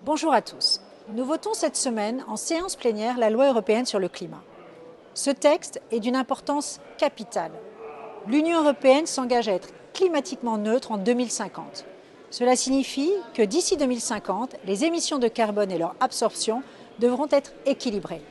Bonjour à tous. Nous votons cette semaine en séance plénière la loi européenne sur le climat. Ce texte est d'une importance capitale. L'Union européenne s'engage à être climatiquement neutre en 2050. Cela signifie que d'ici 2050, les émissions de carbone et leur absorption devront être équilibrées.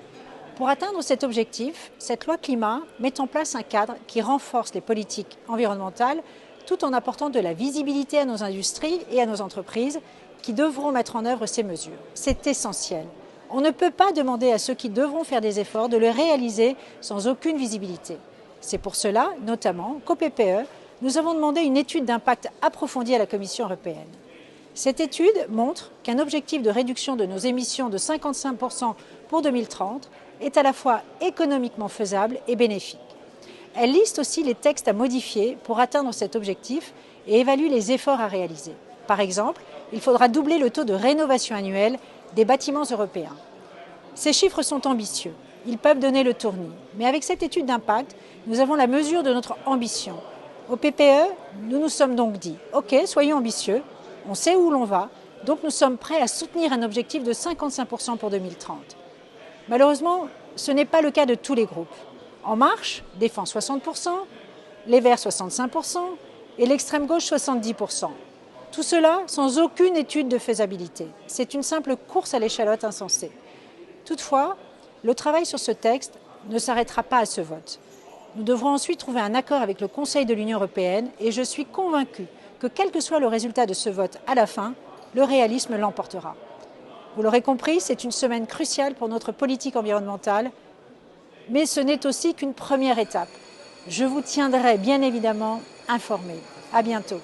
Pour atteindre cet objectif, cette loi climat met en place un cadre qui renforce les politiques environnementales tout en apportant de la visibilité à nos industries et à nos entreprises qui devront mettre en œuvre ces mesures. C'est essentiel. On ne peut pas demander à ceux qui devront faire des efforts de le réaliser sans aucune visibilité. C'est pour cela, notamment, qu'au PPE, nous avons demandé une étude d'impact approfondie à la Commission européenne. Cette étude montre qu'un objectif de réduction de nos émissions de 55% pour 2030 est à la fois économiquement faisable et bénéfique. Elle liste aussi les textes à modifier pour atteindre cet objectif et évalue les efforts à réaliser. Par exemple, il faudra doubler le taux de rénovation annuelle des bâtiments européens. Ces chiffres sont ambitieux, ils peuvent donner le tournis. Mais avec cette étude d'impact, nous avons la mesure de notre ambition. Au PPE, nous nous sommes donc dit « Ok, soyons ambitieux, on sait où l'on va, donc nous sommes prêts à soutenir un objectif de 55% pour 2030. » Malheureusement, ce n'est pas le cas de tous les groupes. En Marche défend 60%, les Verts 65% et l'extrême gauche 70%. Tout cela sans aucune étude de faisabilité. C'est une simple course à l'échalote insensée. Toutefois, le travail sur ce texte ne s'arrêtera pas à ce vote. Nous devrons ensuite trouver un accord avec le Conseil de l'Union européenne et je suis convaincue que quel que soit le résultat de ce vote à la fin, le réalisme l'emportera. Vous l'aurez compris, c'est une semaine cruciale pour notre politique environnementale, mais ce n'est aussi qu'une première étape. Je vous tiendrai bien évidemment informé. À bientôt.